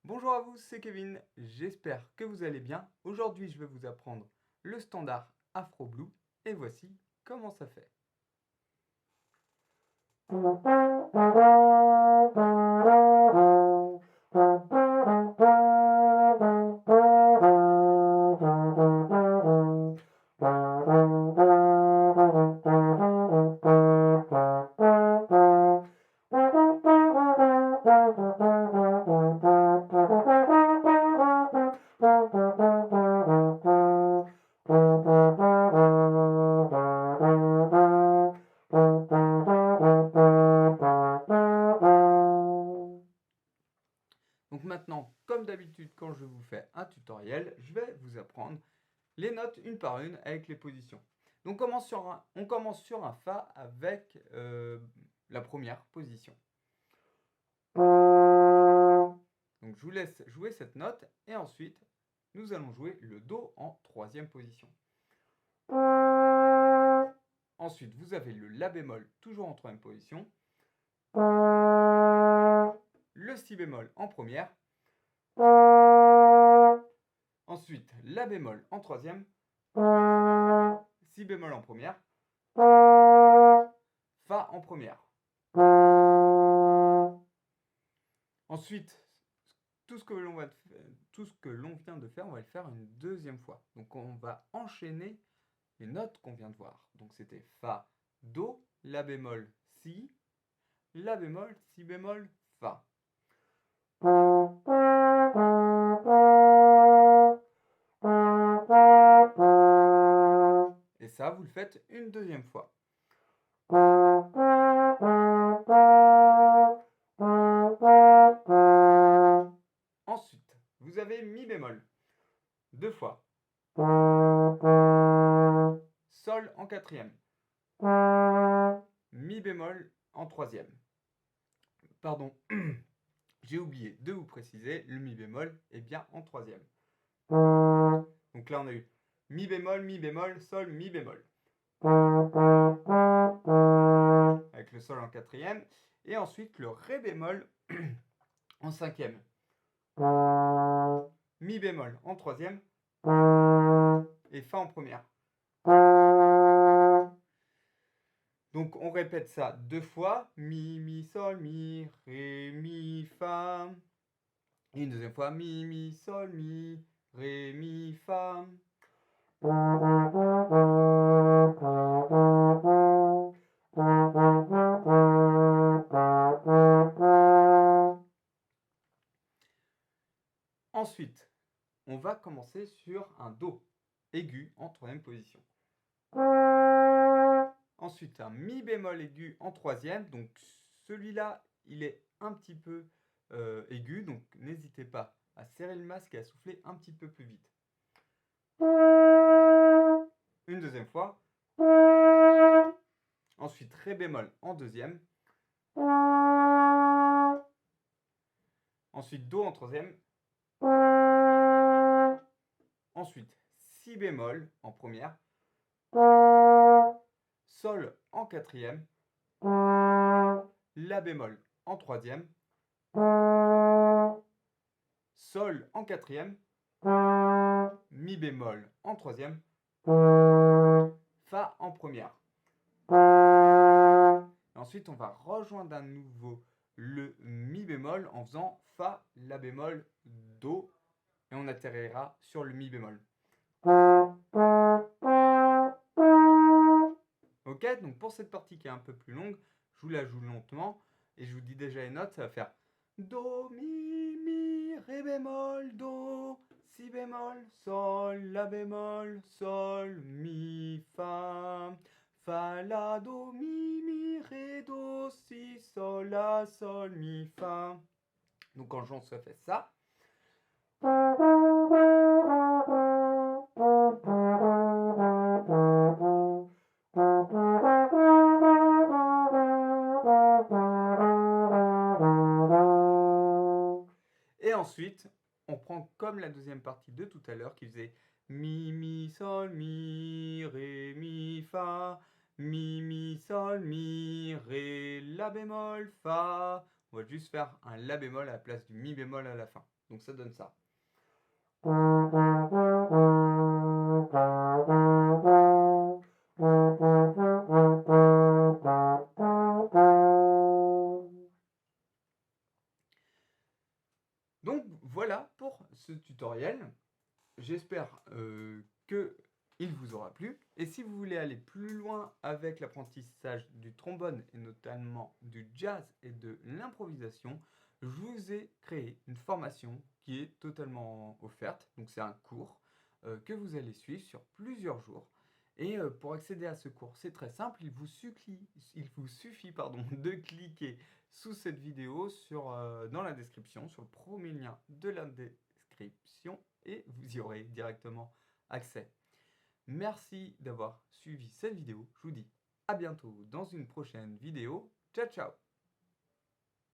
Bonjour à vous, c'est Kevin, j'espère que vous allez bien. Aujourd'hui, je vais vous apprendre le standard Afro Blue et voici comment ça fait. Donc maintenant, comme d'habitude, quand je vous fais un tutoriel, je vais vous apprendre les notes une par une avec les positions. Donc on commence sur un Fa avec la première position. Donc je vous laisse jouer cette note et ensuite nous allons jouer le Do en troisième position. Ensuite vous avez le La bémol toujours en troisième position. Le Si bémol en première. Ensuite La bémol en troisième. Si bémol en première. Fa en première. Ensuite, tout ce que l'on vient de faire, on va le faire une deuxième fois. Donc on va enchaîner les notes qu'on vient de voir. Donc c'était Fa, Do, La bémol, Si, La bémol, Si bémol, Fa. Et ça, vous le faites une deuxième fois. Ensuite, vous avez Mi bémol, deux fois. Sol en quatrième. Mi bémol en troisième. Pardon, j'ai oublié de vous préciser, le Mi bémol est bien en troisième. Donc là, on a eu Mi bémol, Sol, Mi bémol. Avec le Sol en quatrième. Et ensuite, le Ré bémol en cinquième. Mi bémol en troisième. Et Fa en première. Donc on répète ça deux fois. Mi, mi, sol, mi, ré, mi, fa. Et une deuxième fois. Mi, mi, sol, mi, ré, mi, fa. Ensuite, on va commencer sur un Do aigu en troisième position. Ensuite, un Mi bémol aigu en troisième. Donc celui-là, il est un petit peu aigu. Donc n'hésitez pas à serrer le masque et à souffler un petit peu plus vite. Une deuxième fois. Ensuite, Ré bémol en deuxième. Ensuite, Do en troisième. Ensuite, Si bémol en première. Sol en quatrième. La bémol en troisième. Sol en quatrième. Mi bémol en troisième. Fa en première. Et ensuite, on va rejoindre à nouveau le Mi bémol en faisant Fa, La bémol, Do. Et on atterrira sur le Mi bémol. Ok, donc pour cette partie qui est un peu plus longue, je vous la joue lentement. Et je vous dis déjà les notes, ça va faire Do, Mi, Ré bémol, Do, Si bémol, Sol, La bémol, Sol, Mi, Fa. Fa, La, Do, Mi, Ré, Do, Si, Sol, La, Sol, Mi, Fa. Donc en jouant, ça fait ça. Et ensuite, on prend comme la deuxième partie de tout à l'heure qui faisait Mi, Mi, Sol, Mi, Ré, Mi, Fa. Mi, Sol, Mi, Ré, La bémol, Fa. On va juste faire un La bémol à la place du Mi bémol à la fin. Donc ça donne ça. Donc voilà pour ce tutoriel. J'espère qu'il vous aura plu. Et si vous voulez aller plus loin avec l'apprentissage du trombone et notamment du jazz et de l'improvisation, je vous ai créé une formation qui est totalement offerte. Donc c'est un cours que vous allez suivre sur plusieurs jours. Et pour accéder à ce cours, c'est très simple. Il vous suffit de cliquer sous cette vidéo dans la description, sur le premier lien de la description, et vous y aurez directement accès. Merci d'avoir suivi cette vidéo. Je vous dis à bientôt dans une prochaine vidéo. Ciao, ciao!